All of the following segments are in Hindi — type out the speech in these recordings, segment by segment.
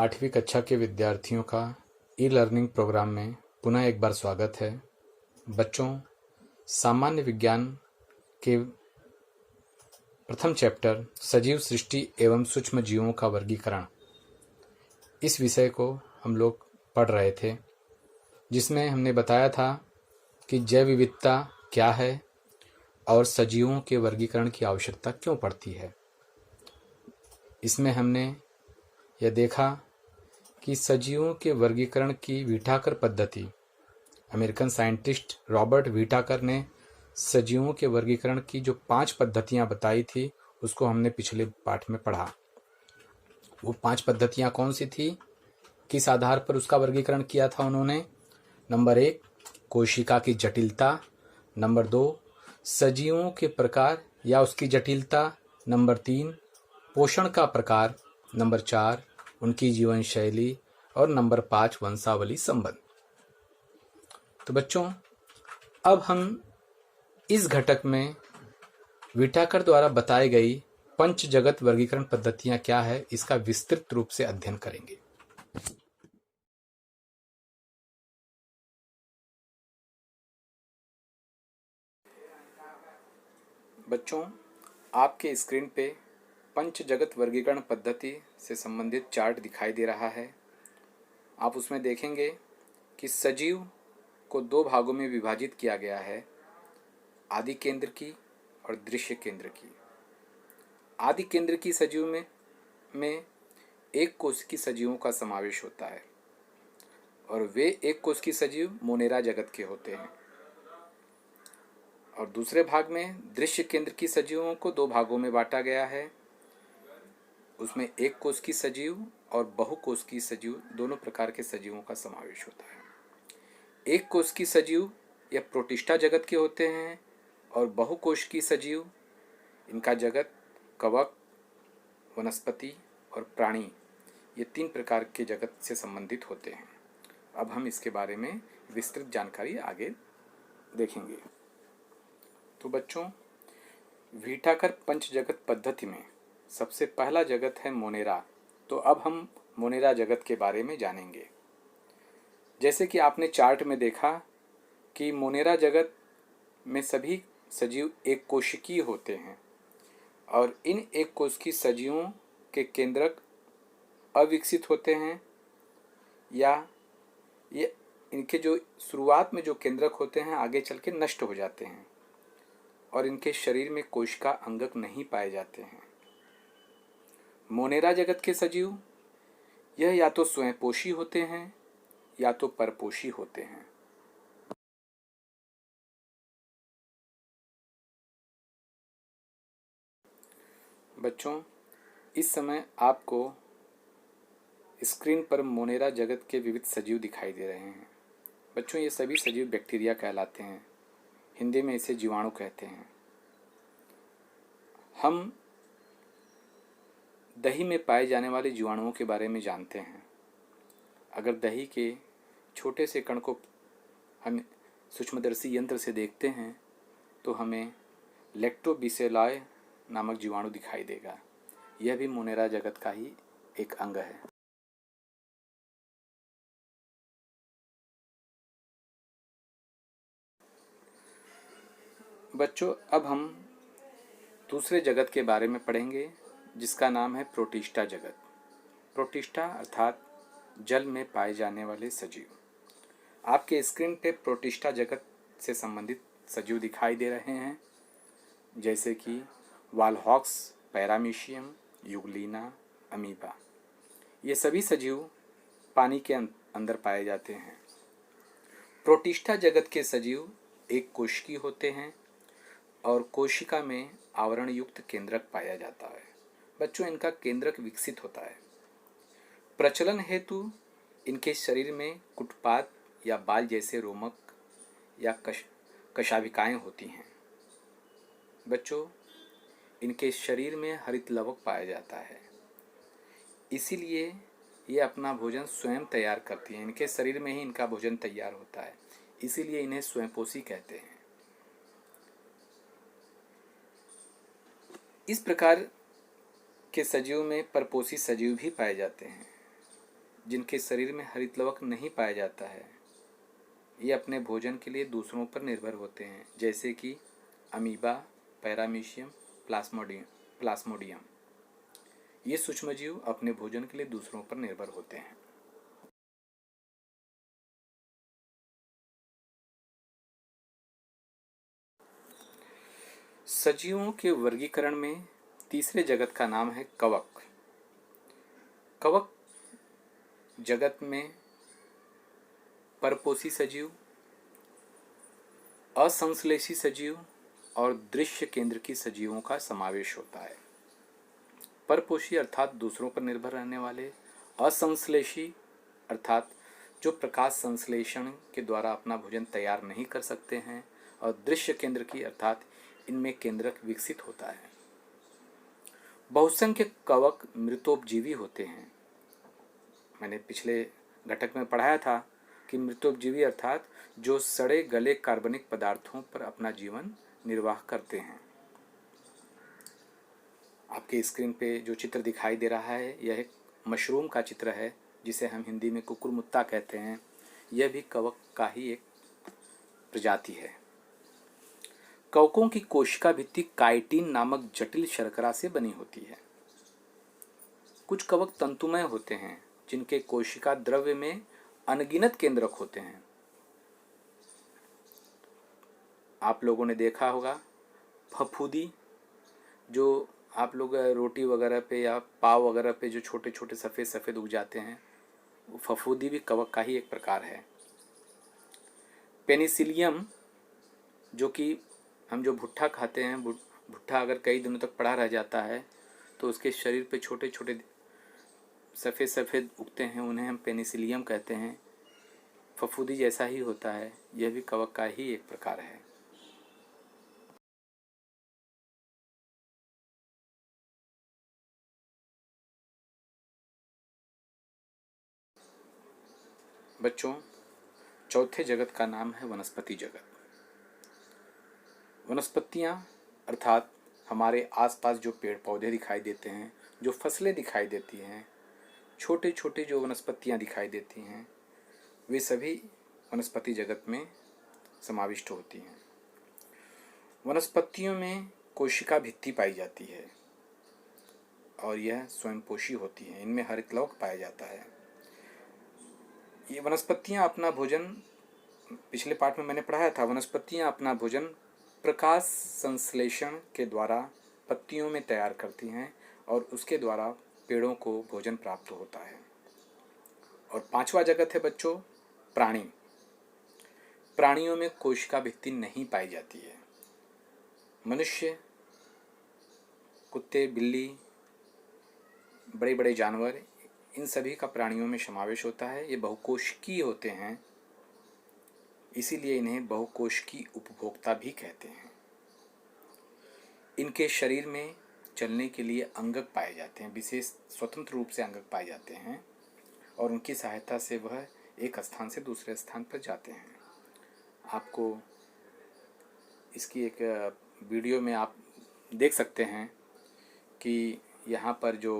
8वीं कक्षा के विद्यार्थियों का ई-लर्निंग प्रोग्राम में पुनः एक बार स्वागत है। बच्चों, सामान्य विज्ञान के प्रथम चैप्टर सजीव सृष्टि एवं सूक्ष्म जीवों का वर्गीकरण, इस विषय को हम लोग पढ़ रहे थे, जिसमें हमने बताया था कि जैव विविधता क्या है और सजीवों के वर्गीकरण की आवश्यकता क्यों पड़ती है। इसमें हमने यह देखा कि सजीवों के वर्गीकरण की व्हिटाकर पद्धति, अमेरिकन साइंटिस्ट रॉबर्ट व्हिटाकर ने सजीवों के वर्गीकरण की जो 5 पद्धतियां बताई थी, उसको हमने पिछले पाठ में पढ़ा। वो 5 पद्धतियां कौन सी थी, किस आधार पर उसका वर्गीकरण किया था उन्होंने? नंबर 1, कोशिका की जटिलता। नंबर 2, सजीवों के प्रकार या उसकी जटिलता। नंबर 3, पोषण का प्रकार। नंबर 4, उनकी जीवन शैली। और नंबर 5, वंशावली संबंध। तो बच्चों, अब हम इस घटक में व्हिटाकर द्वारा बताई गई पंच जगत वर्गीकरण पद्धतियां क्या है, इसका विस्तृत रूप से अध्ययन करेंगे। बच्चों, आपके स्क्रीन पे पंच जगत वर्गीकरण पद्धति से संबंधित चार्ट दिखाई दे रहा है। आप उसमें देखेंगे कि सजीव को 2 भागों में विभाजित किया गया है, आदि केंद्र की और दृश्य केंद्र की। आदि केंद्र की सजीव में एक कोशिकी सजीवों का समावेश होता है और वे एक कोशिकी सजीव मोनेरा जगत के होते हैं। और दूसरे भाग में दृश्य केंद्र की सजीवों को 2 भागों में बांटा गया है। उसमें एक कोशिकी सजीव और बहुकोशिकीय सजीव, दोनों प्रकार के सजीवों का समावेश होता है। एक कोशिकीय सजीव यह प्रोटिस्टा जगत के होते हैं और बहुकोशिकीय सजीव, इनका जगत कवक, वनस्पति और प्राणी, ये 3 प्रकार के जगत से संबंधित होते हैं। अब हम इसके बारे में विस्तृत जानकारी आगे देखेंगे। तो बच्चों, व्हिटाकर पंच जगत पद्धति में सबसे पहला जगत है मोनेरा। तो अब हम मोनेरा जगत के बारे में जानेंगे। जैसे कि आपने चार्ट में देखा कि मोनेरा जगत में सभी सजीव एक कोशिकीय होते हैं और इन एक कोशिकीय सजीवों के केंद्रक अविकसित होते हैं, या ये इनके जो शुरुआत में जो केंद्रक होते हैं आगे चल के नष्ट हो जाते हैं और इनके शरीर में कोशिका अंगक नहीं पाए जाते हैं। मोनेरा जगत के सजीव यह या तो स्वयंपोषी होते हैं या तो परपोषी होते हैं। बच्चों, इस समय आपको स्क्रीन पर मोनेरा जगत के विविध सजीव दिखाई दे रहे हैं। बच्चों, ये सभी सजीव बैक्टीरिया कहलाते हैं। हिंदी में इसे जीवाणु कहते हैं। हम दही में पाए जाने वाले जीवाणुओं के बारे में जानते हैं। अगर दही के छोटे से कण को हम सूक्ष्मदर्शी यंत्र से देखते हैं तो हमें लैक्टोबैसिलाई नामक जीवाणु दिखाई देगा। यह भी मोनेरा जगत का ही एक अंग है। बच्चों, अब हम दूसरे जगत के बारे में पढ़ेंगे, जिसका नाम है प्रोटिस्टा जगत। प्रोटिस्टा अर्थात जल में पाए जाने वाले सजीव। आपके स्क्रीन पे प्रोटिस्टा जगत से संबंधित सजीव दिखाई दे रहे हैं, जैसे कि वालहॉक्स, पैरामीशियम, युगलीना, अमीबा। ये सभी सजीव पानी के अंदर पाए जाते हैं। प्रोटिस्टा जगत के सजीव एक कोशिकीय होते हैं और कोशिका में आवरण युक्त केंद्रक पाया जाता है। बच्चों, इनका केंद्रक विकसित होता है। प्रचलन हेतु इनके शरीर में कुटपाद या बाल जैसे रोमक या कशाभिकाएं होती हैं। बच्चों, इनके शरीर में हरित लवक पाया जाता है, इसीलिए ये अपना भोजन स्वयं तैयार करती हैं। इनके शरीर में ही इनका भोजन तैयार होता है, इसीलिए इन्हें स्वयंपोषी कहते हैं। इस प्रकार के सजीव में परपोषी सजीव भी पाए जाते हैं। जिनके शरीर में हरित लवक नहीं पाया जाता है, ये अपने भोजन के लिए दूसरों पर निर्भर होते हैं, जैसे कि अमीबा, पैरामीशियम, प्लाज्मोडियम। ये सूक्ष्मजीव अपने भोजन के लिए दूसरों पर निर्भर होते हैं। सजीवों के वर्गीकरण में तीसरे जगत का नाम है कवक। कवक जगत में परपोषी सजीव, असंश्लेषी सजीव और दृश्य केंद्र की सजीवों का समावेश होता है। परपोषी अर्थात दूसरों पर निर्भर रहने वाले, असंश्लेषी अर्थात जो प्रकाश संश्लेषण के द्वारा अपना भोजन तैयार नहीं कर सकते हैं, और दृश्य केंद्र की अर्थात इनमें केंद्रक विकसित होता है। बहुसंख्य कवक मृतोपजीवी होते हैं। मैंने पिछले घटक में पढ़ाया था कि मृतोपजीवी अर्थात जो सड़े गले कार्बनिक पदार्थों पर अपना जीवन निर्वाह करते हैं। आपके स्क्रीन पे जो चित्र दिखाई दे रहा है यह एक मशरूम का चित्र है, जिसे हम हिंदी में कुकुरमुत्ता कहते हैं। यह भी कवक का ही एक प्रजाति है। कवकों की कोशिका भित्ति काइटिन नामक जटिल शर्करा से बनी होती है। कुछ कवक तंतुमय होते हैं, जिनके कोशिका द्रव्य में अनगिनत केंद्रक होते हैं। आप लोगों ने देखा होगा फफूंदी, जो आप लोग रोटी वगैरह पे या पाव वगैरह पे जो छोटे छोटे सफ़ेद सफ़ेद उग जाते हैं, वो फफूंदी भी कवक का ही एक प्रकार है। पेनिसिलियम, जो कि हम जो भुट्टा खाते हैं, भुट्टा अगर कई दिनों तक पड़ा रह जाता है तो उसके शरीर पे छोटे छोटे सफ़ेद सफ़ेद उगते हैं, उन्हें हम पेनिसिलियम कहते हैं। फफूंदी जैसा ही होता है, यह भी कवक का ही एक प्रकार है। बच्चों, चौथे जगत का नाम है वनस्पति जगत। वनस्पतियाँ अर्थात हमारे आसपास जो पेड़ पौधे दिखाई देते हैं, जो फसलें दिखाई देती हैं, छोटे छोटे जो वनस्पतियाँ दिखाई देती हैं, वे सभी वनस्पति जगत में समाविष्ट होती हैं। वनस्पतियों में कोशिका भित्ति पाई जाती है और यह स्वयंपोषी होती हैं। इनमें हरितलवक पाया जाता है। ये वनस्पतियाँ अपना भोजन, पिछले पाठ में मैंने पढ़ाया था, वनस्पतियाँ अपना भोजन प्रकाश संश्लेषण के द्वारा पत्तियों में तैयार करती हैं और उसके द्वारा पेड़ों को भोजन प्राप्त होता है। और पांचवा जगत है बच्चों प्राणी। प्राणियों में कोशिका भित्ति नहीं पाई जाती है। मनुष्य, कुत्ते, बिल्ली, बड़े बड़े जानवर, इन सभी का प्राणियों में समावेश होता है। ये बहुकोशिकीय होते हैं, इसीलिए इन्हें बहुकोशिकीय उपभोक्ता भी कहते हैं। इनके शरीर में चलने के लिए अंगक पाए जाते हैं, विशेष स्वतंत्र रूप से अंगक पाए जाते हैं, और उनकी सहायता से वह एक स्थान से दूसरे स्थान पर जाते हैं। आपको इसकी एक वीडियो में आप देख सकते हैं कि यहाँ पर जो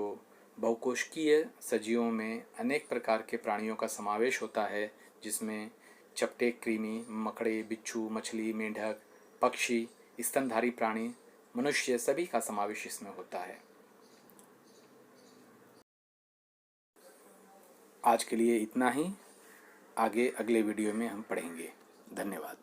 बहुकोशिकीय सजीवों में अनेक प्रकार के प्राणियों का समावेश होता है, जिसमें चपटे, कृमि, मकड़े, बिच्छू, मछली, मेंढक, पक्षी, स्तनधारी प्राणी, मनुष्य, सभी का समावेश इसमें होता है। आज के लिए इतना ही। आगे अगले वीडियो में हम पढ़ेंगे। धन्यवाद।